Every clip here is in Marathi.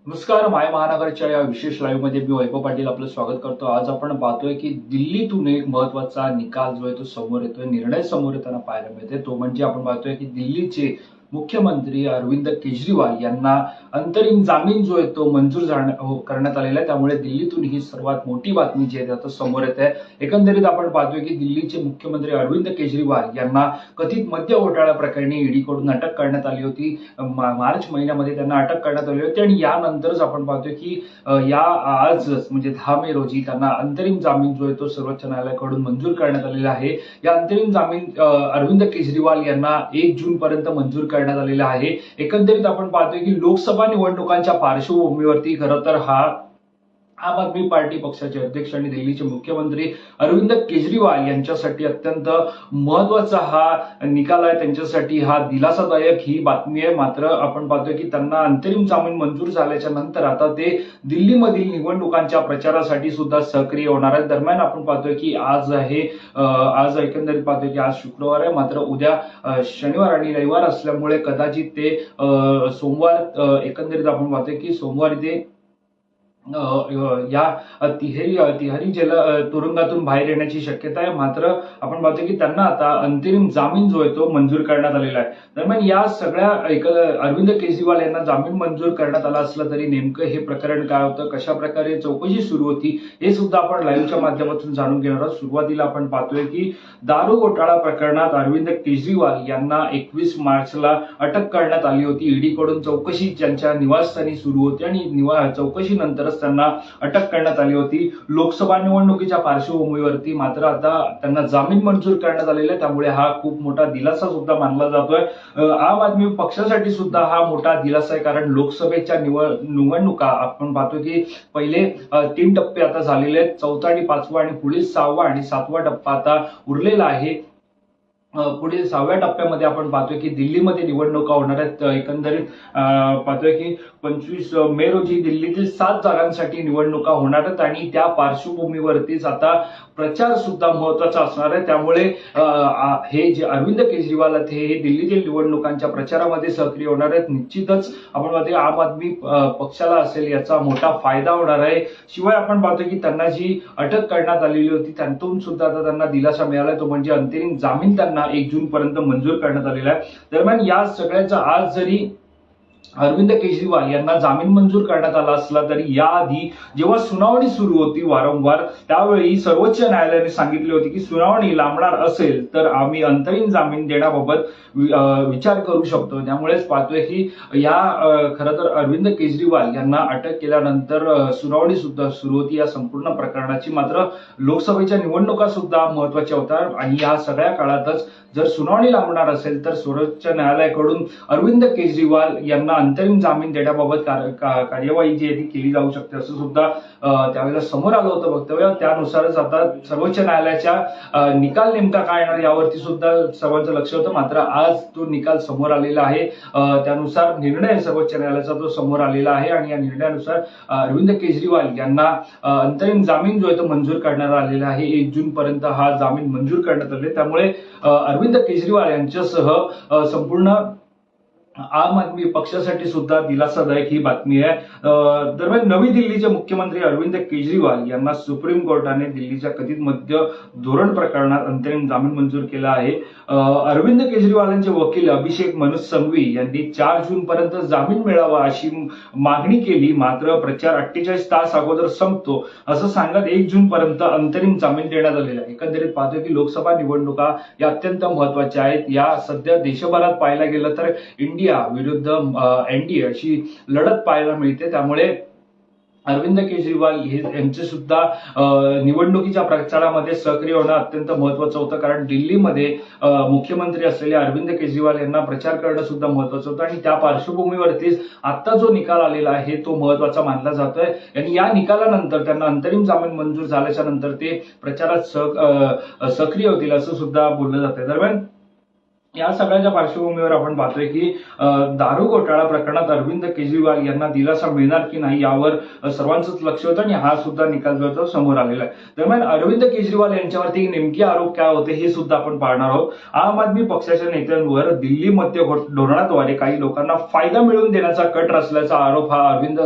नमस्कार. माय महानगरच्या या विशेष लाईव्ह मध्ये मी वैभव पाटील आपलं स्वागत करतो. आज आपण पाहतोय की दिल्लीतून एक महत्वाचा निकाल जो आहे तो समोर येतोय, निर्णय समोर येताना पाहायला मिळते. तो म्हणजे आपण पाहतोय की दिल्लीचे मुख्यमंत्री अरविंद केजरीवाल यांना अंतरिम जामीन जो आहे तो मंजूर करण्यात आलेला आहे. त्यामुळे दिल्लीतून ही सर्वात मोठी बातमी जी आहे आता समोर येत आहे. एकंदरीत आपण पाहतोय की दिल्लीचे मुख्यमंत्री अरविंद केजरीवाल यांना कथित मद्य घोटाळा प्रकरणी ईडीकडून अटक करण्यात आली होती. मार्च महिन्यामध्ये त्यांना अटक करण्यात आली होती आणि यानंतरच आपण पाहतोय की या आजच म्हणजे 10 मे रोजी त्यांना अंतरिम जामीन जो आहे तो सर्वोच्च न्यायालयाकडून मंजूर करण्यात आलेला आहे. या अंतरिम जामीन अरविंद केजरीवाल यांना 1 जून पर्यंत मंजूर करण्यात आलेला आहे. एकंदरीत आपण पाहतोय की लोकसभा निवडणुकांच्या पार्श्वभूमीवरती खरं तर हा आम आदमी पार्टी पक्षाचे अध्यक्ष आणि दिल्लीचे मुख्यमंत्री अरविंद केजरीवाल यांच्यासाठी अत्यंत महत्वाचा हा निकाल आहे. त्यांच्यासाठी हा दिलासादायक ही बातमी आहे. मात्र आपण पाहतोय की त्यांना अंतरिम जामीन मंजूर झाल्याच्या नंतर आता ते दिल्लीमधील निवडणुकांच्या प्रचारासाठी सुद्धा सक्रिय होणार आहेत. दरम्यान आपण पाहतोय की आज एकंदरीत पाहतोय की आज शुक्रवार आहे, मात्र उद्या शनिवार आणि रविवार असल्यामुळे कदाचित ते सोमवार एकंदरीत आपण पाहतोय की सोमवारी ते या तिहारी जेल तुरुंगातून बाहेर येण्याची शक्यता आहे. मात्र आपण पाहतो की त्यांना आता अंतरिम जामीन जो आहे तो मंजूर करण्यात आलेला आहे. दरम्यान या सगळ्या अरविंद केजरीवाल यांना जामीन मंजूर करण्यात आला असला तरी नेमकं हे प्रकरण काय होतं, कशा प्रकारे चौकशी सुरू होती, हे सुद्धा आपण लाईव्हच्या माध्यमातून जाणून घेणार आहोत. सुरुवातीला आपण पाहतोय की दारू घोटाळा प्रकरणात अरविंद केजरीवाल यांना 21 मार्चला अटक करण्यात आली होती. ईडीकडून चौकशी त्यांच्या निवासस्थानी सुरू होती आणि चौकशीनंतर त्यांना अटक करण्यात आली होती लोकसभा निवडणुकीच्या पार्श्वभूमीवरती. मात्र आता त्यांना जामीन मंजूर करण्यात आलेला आहे, त्यामुळे हा खूप मोठा दिलासा सुद्धा मानला जातोय. आम आदमी पक्षासाठी सुद्धा हा मोठा दिलासा आहे, कारण लोकसभेच्या निवडणुका आपण पाहतो की पहिले 3 टप्पे आता झालेले आहेत. 4था आणि 5वा आणि पुढील 6वा आणि 7वा टप्पा आता उरलेला आहे. पुढील 6व्या टप्प्यामध्ये आपण पाहतोय की दिल्लीमध्ये निवडणुका होणार आहेत. एकंदरीत पाहतोय की 25 मे रोजी दिल्लीतील 7 जागांसाठी निवडणुका होणार आहेत आणि त्या पार्श्वभूमीवरतीच आता प्रचार सुद्धा महत्वाचा असणार आहे. त्यामुळे हे जे अरविंद केजरीवाल आहेत हे दिल्लीतील निवडणुकांच्या प्रचारामध्ये सक्रिय होणार आहेत. निश्चितच आपण पाहतोय आम आदमी पक्षाला असेल याचा मोठा फायदा होणार आहे. शिवाय आपण पाहतोय की त्यांना जी अटक करण्यात आलेली होती त्यातून सुद्धा आता त्यांना दिलासा मिळाला, तो म्हणजे अंतरिम जामीन त्यांना 1 जून पर्यंत मंजूर करण्यात आलेला आहे. दरम्यान या सगळ्याचा आज जरी अरविंद केजरीवाल यांना जामीन मंजूर करण्यात आला असला तरी याआधी जेव्हा सुनावणी सुरू होती वारंवार, त्यावेळी सर्वोच्च न्यायालयाने सांगितले होते की सुनावणी लांबणार असेल तर आम्ही अंतरिम जामीन देण्याबाबत विचार करू शकतो. त्यामुळेच पाहतोय की या खरं तर अरविंद केजरीवाल यांना अटक केल्यानंतर सुनावणी सुद्धा सुरू होती या संपूर्ण प्रकरणाची. मात्र लोकसभेच्या निवडणुका सुद्धा महत्वाच्या होत्या आणि या सगळ्या काळातच जर सुनावणी लांबणार असेल तर सर्वोच्च न्यायालयाकडून अरविंद केजरीवाल यांना अंतरिम जामीन देण्याबाबत कार्यवाही जी आहे ती केली जाऊ शकते असं सुद्धा त्यावेळेला समोर आलं होतं वक्तव्य. त्यानुसारच आता सर्वोच्च न्यायालयाच्या निकाल नेमका काय येणार यावरती सुद्धा सर्वांचं लक्ष होतं. मात्र आज तो निकाल समोर आलेला आहे. त्यानुसार निर्णय सर्वोच्च न्यायालयाचा तो समोर आलेला आहे आणि या निर्णयानुसार अरविंद केजरीवाल यांना अंतरिम जामीन जो आहे तो मंजूर करण्यात आलेला आहे. 1 जून पर्यंत हा जामीन मंजूर करण्यात आले. त्यामुळे अरविंद केजरीवाल यांच्यासह संपूर्ण आम आदमी पक्षासाठी सुद्धा दिलासादायक ही बातमी आहे. दरम्यान नवी दिल्लीचे मुख्यमंत्री अरविंद केजरीवाल यांना सुप्रीम कोर्टाने दिल्लीच्या कथित मद्य धोरण प्रकरणात अंतरिम जामीन मंजूर केला आहे. अरविंद केजरीवालांचे वकील अभिषेक मनु संघवी यांनी 4 जून पर्यंत जामीन मिळावा अशी मागणी केली. मात्र प्रचार 48 तास अगोदर संपतो असं सांगत 1 जून पर्यंत अंतरिम जामीन देण्यात आलेला आहे. एकंदरीत पाहतोय की लोकसभा निवडणुका या अत्यंत महत्वाच्या आहेत. या सध्या देशभरात पाहायला गेलं तर इंडिया विरुद्ध एनडीए अशी लढत पाहायला मिळते. त्यामुळे अरविंद केजरीवाल यांचे सुद्धा निवडणुकीच्या प्रचारामध्ये सक्रिय होणं अत्यंत महत्वाचं होतं, कारण दिल्लीमध्ये मुख्यमंत्री असलेले अरविंद केजरीवाल यांना प्रचार करणं सुद्धा महत्वाचं होतं आणि त्या पार्श्वभूमीवरतीच आता जो निकाल आलेला आहे तो महत्वाचा मानला जातोय. आणि या निकालानंतर त्यांना अंतरिम जामीन मंजूर झाल्याच्या नंतर ते प्रचारात सक्रिय होतील असं सुद्धा बोललं जातंय. दरम्यान या सगळ्याच्या पार्श्वभूमीवर आपण पाहतोय की दारू घोटाळा प्रकरणात अरविंद केजरीवाल यांना दिलासा मिळणार की नाही यावर सर्वांचंच लक्ष होतं आणि हा सुद्धा निकाल जो तो समोर आलेला आहे. दरम्यान अरविंद केजरीवाल यांच्यावरती नेमके आरोप काय होते हे सुद्धा आपण पाहणार आहोत. आम आदमी पक्षाच्या नेत्यांवर दिल्ली मद्य धोरणाद्वारे काही लोकांना फायदा मिळवून देण्याचा कट रचल्याचा आरोप हा अरविंद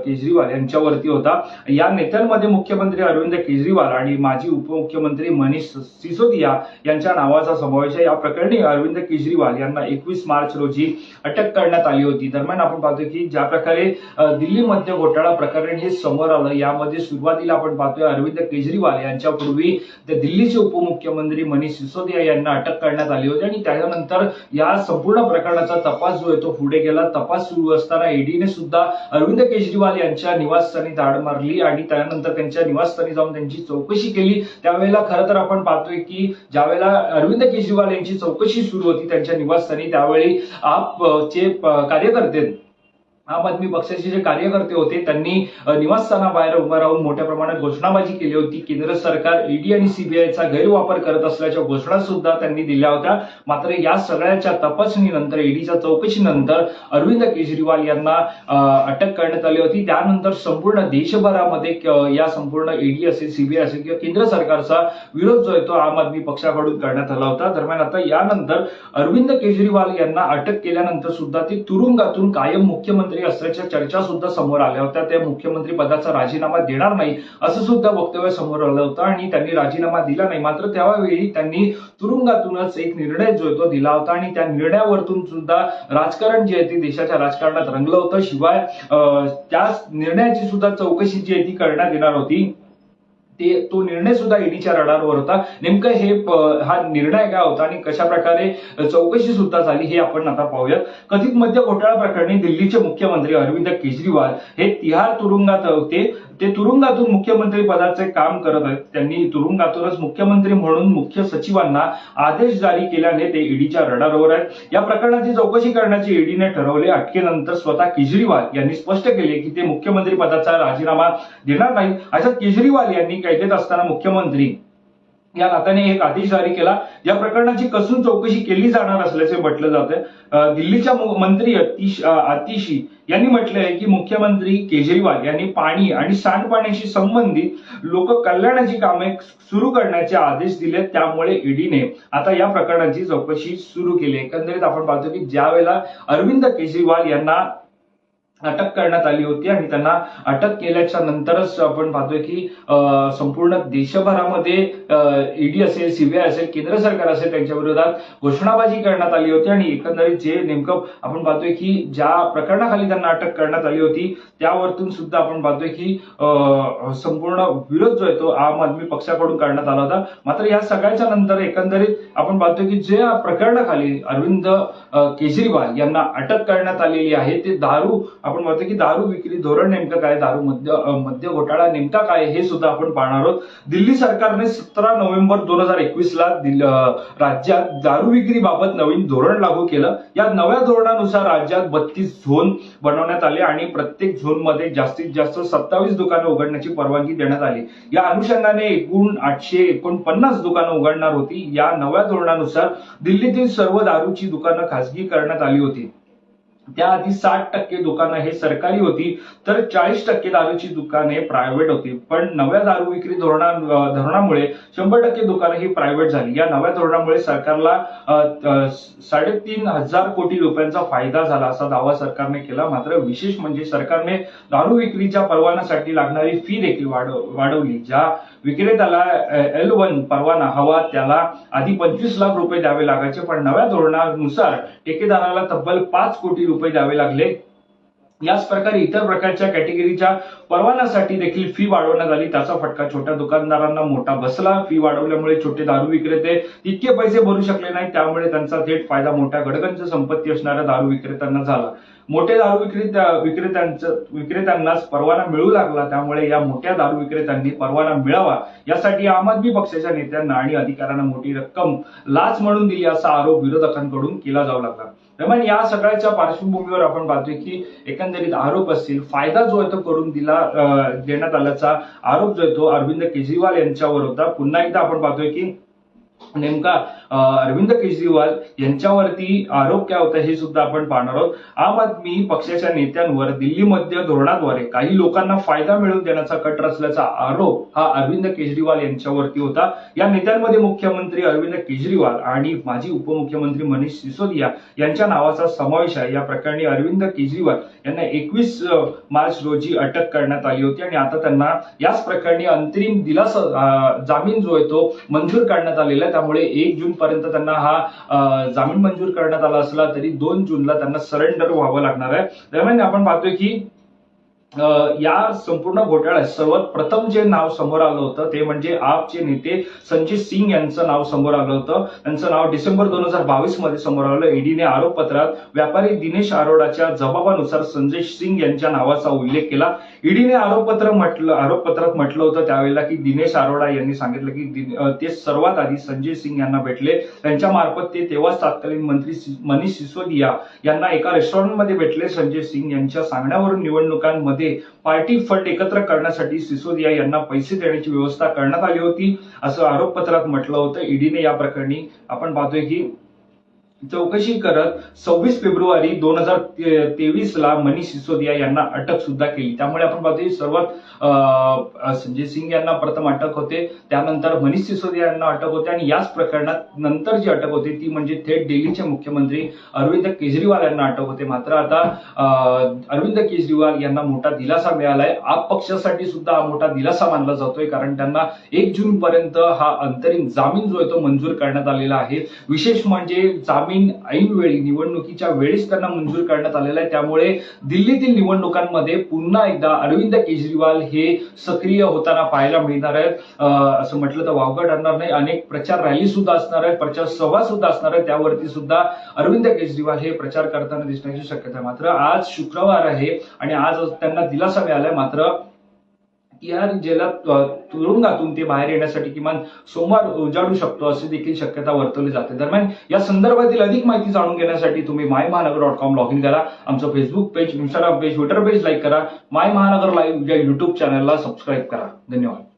केजरीवाल यांच्यावरती होता. या नेत्यांमध्ये मुख्यमंत्री अरविंद केजरीवाल आणि माजी उपमुख्यमंत्री मनीष सिसोदिया यांच्या नावाचा समावेश आहे. या प्रकरणी अरविंद केजरीवाल यांना 21 मार्च रोजी अटक करण्यात आली होती. दरम्यान आपण पाहतो की ज्या प्रकारे दिल्ली मद्य घोटाळा प्रकरण हे समोर आलं, यामध्ये सुरुवातीला आपण पाहतोय अरविंद केजरीवाल यांच्यापूर्वी दिल्लीचे उपमुख्यमंत्री मनीष सिसोदिया यांना अटक करण्यात आली होती आणि त्यानंतर या संपूर्ण प्रकरणाचा तपास जो आहे तो पुढे गेला. तपास सुरू असताना ईडीने सुद्धा अरविंद केजरीवाल यांच्या निवासस्थानी धाड मारली आणि त्यानंतर त्यांच्या निवासस्थानी जाऊन त्यांची चौकशी केली. त्यावेळेला खरं तर आपण पाहतोय की ज्यावेळेला अरविंद केजरीवाल यांची चौकशी सुरू होती त्यांच्या निवासस्थानी, त्यावेळी आपचे कार्यकर्ते, आम आदमी पक्षाचे जे कार्यकर्ते होते त्यांनी निवासस्थानाबाहेर उभं राहून मोठ्या प्रमाणात घोषणाबाजी केली होती. केंद्र सरकार ईडी आणि सीबीआयचा गैरवापर करत असल्याच्या घोषणा सुद्धा त्यांनी दिल्या होत्या. मात्र या सगळ्याच्या तपासणीनंतर, ईडीच्या चौकशीनंतर अरविंद केजरीवाल यांना अटक करण्यात आली होती. त्यानंतर संपूर्ण देशभरामध्ये या संपूर्ण ईडी असेल, सीबीआय असेल किंवा केंद्र सरकारचा विरोध जो आहे तो आम आदमी पक्षाकडून करण्यात आला होता. दरम्यान आता यानंतर अरविंद केजरीवाल यांना अटक केल्यानंतर सुद्धा ते तुरुंगातून कायम मुख्यमंत्री असल्याच्या चर्चा सुद्धा समोर आल्या होत्या. ते मुख्यमंत्री पदाचा राजीनामा देणार नाही असं सुद्धा वक्तव्य समोर आलं होतं आणि त्यांनी राजीनामा दिला नाही. मात्र त्यावेळी त्यांनी तुरुंगातूनच एक निर्णय जो तो दिला होता आणि त्या निर्णयावरतून सुद्धा राजकारण जे आहे ते देशाच्या राजकारणात रंगलं होतं. शिवाय त्या निर्णयाची सुद्धा चौकशी जी आहे ती करण्यात येणार होती. तो निर्णय सुद्धा ईडीच्या रडारवर होता. नेमकं हा निर्णय काय होता आणि कशा प्रकारे चौकशी सुद्धा झाली हे आपण आता पाहूयात. कथित मद्य घोटाळा प्रकरणी दिल्लीचे मुख्यमंत्री अरविंद केजरीवाल हे तिहार तुरुंगात होते. ते तुरुंगातून मुख्यमंत्री पदाचे काम करत आहेत. त्यांनी तुरुंगातूनच मुख्यमंत्री म्हणून मुख्य सचिवांना आदेश जारी केल्याने ते ईडीच्या रडारवर आहेत. या प्रकरणाची चौकशी करण्याचे ईडीने ठरवले. अटकेनंतर स्वतः केजरीवाल यांनी स्पष्ट केले की ते मुख्यमंत्री पदाचा राजीनामा देणार नाही. अशा केजरीवाल यांनी कैदेत असताना मुख्यमंत्री या नात्याने एक आदेश जारी केला. या प्रकरणाची कसून चौकशी केली जाणार असल्याचे म्हटलं जाते. दिल्लीच्या मंत्री आतिशी यांनी म्हटलं आहे की मुख्यमंत्री केजरीवाल यांनी पाणी आणि सांडपाण्याशी संबंधित लोक कल्याणाची कामे सुरू करण्याचे आदेश दिले. त्यामुळे ईडीने आता या प्रकरणाची चौकशी सुरू केली. एकंदरीत आपण पाहतो की ज्या वेळेला अरविंद केजरीवाल यांना अटक करण्यात आली होती आणि त्यांना अटक केल्याच्या नंतरच आपण पाहतोय की संपूर्ण देशभरामध्ये ईडी असेल, सीबीआय असेल, केंद्र सरकार असेल त्यांच्या विरोधात घोषणाबाजी करण्यात आली होती आणि एकंदरीत जे नेमकं आपण पाहतोय की ज्या प्रकरणाखाली त्यांना अटक करण्यात आली होती त्यावरतून सुद्धा आपण पाहतोय की संपूर्ण विरोध जो आहे तो आम आदमी पक्षाकडून करण्यात आला होता. मात्र या सगळ्याच्या नंतर एकंदरीत आपण पाहतोय की जे प्रकरणाखाली अरविंद केजरीवाल यांना अटक करण्यात आलेली आहे ते दारू, आपण म्हणतो की दारू विक्री धोरण नेमकं काय, दारू मद्य घोटाळा नेमका काय हे सुद्धा आपण पाहणार आहोत. दिल्ली सरकारने 17 नोव्हेंबर 2021 ला राज्यात दारू विक्री बाबत नवीन धोरण लागू केलं. या नव्या धोरणानुसार राज्यात 32 झोन बनवण्यात आले आणि प्रत्येक झोन मध्ये जास्तीत जास्त 27 दुकानं उघडण्याची परवानगी देण्यात आली. या अनुषंगाने एकूण 849 दुकानं उघडणार होती. या नव्या धोरणानुसार दिल्लीतील सर्व दारूची दुकानं खासगी करण्यात आली होती. त्याआधी 60% दुकानं हे सरकारी होती तर 40% दारूची दुकाने प्रायव्हेट होती. पण नव्या दारू विक्री धोरणामुळे 100% दुकानं ही प्रायव्हेट झाली. या नव्या धोरणामुळे सरकारला 3,500 कोटी रुपयांचा फायदा झाला असा दावा सरकारने केला. मात्र विशेष म्हणजे सरकारने दारू विक्रीच्या परवान्यासाठी लागणारी फी देखील वाढवली. ज्या विक्रेत्याला L1 परवाना हवा त्याला आधी 25 लाख रुपये द्यावे लागायचे, पण नव्या धोरणानुसार ठेकेदाराला तब्बल 5 कोटी रुपये द्यावे लागले. याच प्रकारे इतर प्रकारच्या कॅटेगरीच्या परवान्यासाठी देखील फी वाढवण्यात आली. त्याचा फटका छोट्या दुकानदारांना मोठा बसला. फी वाढवल्यामुळे छोटे दारू विक्रेते तितके पैसे भरू शकले नाही, त्यामुळे त्यांचा थेट फायदा मोठ्या गडगंज संपत्ती असणाऱ्या दारू विक्रेत्यांना झाला. मोठे दारू विक्रेत्यांनाच परवाना मिळू लागला. त्यामुळे या मोठ्या दारू विक्रेत्यांनी परवाना मिळावा यासाठी आम आदमी पक्षाच्या नेत्यांना आणि अधिकाऱ्यांना मोठी रक्कम लाच म्हणून दिली असा आरोप विरोधकांकडून केला जाऊ लागला. दरम्यान या सगळ्याच्या पार्श्वभूमीवर आपण पाहतोय की एकंदरीत आरोप असतील, फायदा जो आहे तो करून देण्यात आल्याचा आरोप जो आहे तो अरविंद केजरीवाल यांच्यावर होता. पुन्हा एकदा आपण पाहतोय की नेमका अरविंद केजरीवाल यांच्यावरती आरोप काय होता हे सुद्धा आपण पाहणार आहोत. आम आदमी पक्षाच्या नेत्यांवर दिल्लीमध्ये धोरणाद्वारे काही लोकांना फायदा मिळवून देण्याचा कट रचल्याचा आरोप हा अरविंद केजरीवाल यांच्यावरती होता. या नेत्यांमध्ये मुख्यमंत्री अरविंद केजरीवाल आणि माजी उपमुख्यमंत्री मनीष सिसोदिया यांच्या नावाचा समावेश आहे. या प्रकरणी अरविंद केजरीवाल यांना 21 मार्च रोजी अटक करण्यात आली होती आणि आता त्यांना याच प्रकरणी अंतरिम दिलासा जामीन जो आहे तो मंजूर करण्यात आलेला आहे. त्यामुळे 1 जून पर्यंत त्यांना हा जामीन मंजूर करण्यात आला असला तरी 2 जूनला त्यांना सरेंडर व्हावं लागणार आहे. दरम्यान आपण पाहतोय की या संपूर्ण घोटाळ्यात सर्वात प्रथम जे नाव समोर आलं होतं ते म्हणजे आपचे नेते संजय सिंग यांचं नाव समोर आलं होतं. त्यांचं नाव डिसेंबर 2022 मध्ये समोर आलं. ईडीने आरोपपत्रात व्यापारी दिनेश अरोडाच्या जबाबानुसार संजय सिंग यांच्या नावाचा उल्लेख केला. ईडीने आरोपपत्रात म्हटलं होतं त्यावेळेला की दिनेश अरोडा यांनी सांगितलं की ते सर्वात आधी संजय सिंग यांना भेटले. त्यांच्या मार्फत ते तेव्हाच तत्कालीन मंत्री मनीष सिसोदिया यांना एका रेस्टॉरंटमध्ये भेटले. संजय सिंग यांच्या सांगण्यावरून निवडणुकांमध्ये पार्टी फंड एकत्र करण्यासाठी सिसोदिया यांना पैसे देण्याची व्यवस्था करण्यात आली होती असं आरोपपत्रात म्हटलं होतं. ईडीने या प्रकरणी आपण पाहतोय की चौकशी करत 26 फेब्रुवारी 2023 ला मनीष सिसोदिया यांना अटक सुद्धा केली. त्यामुळे आपण पाहतोय सर्वात संजय सिंग यांना प्रथम अटक होते, त्यानंतर मनीष सिसोदिया यांना अटक होते आणि याच प्रकरणात नंतर जी अटक होते ती म्हणजे थेट दिल्लीचे मुख्यमंत्री अरविंद केजरीवाल यांना अटक होते. मात्र आता अरविंद केजरीवाल यांना मोठा दिलासा मिळालाय. आप पक्षासाठी सुद्धा हा मोठा दिलासा मानला जातोय कारण त्यांना 1 जून पर्यंत हा अंतरिम जामीन जो आहे तो मंजूर करण्यात आलेला आहे. विशेष म्हणजे जामीन ऐन वेळी निवडणुकीच्या वेळेस त्यांना मंजूर करण्यात आलेला आहे. त्यामुळे दिल्लीतील निवडणुकांमध्ये पुन्हा एकदा अरविंद केजरीवाल हे सक्रिय होताना पाहायला मिळणार आहेत. असं म्हटलं तर वावगं ठरणार नाही. अनेक प्रचार रॅली सुद्धा असणार आहेत, प्रचार सभा सुद्धा असणार आहे. त्यावरती सुद्धा अरविंद केजरीवाल हे प्रचार करताना दिसण्याची शक्यता आहे. मात्र आज शुक्रवार आहे आणि आज त्यांना दिलासा मिळालाय. मात्र तिहार जेलात तुरुंगातून ते बाहेर येण्यासाठी किमान सोमवार उजाडू शकतो अशी देखील शक्यता वर्तवली जाते. दरम्यान या संदर्भातील अधिक माहिती जाणून घेण्यासाठी तुम्ही मायमहानगर.com लॉग इन करा. आमचं Facebook page, Instagram page, Twitter page like करा. माय महानगर लाईव्ह या युट्यूब चॅनलला सबस्क्राईब करा. धन्यवाद.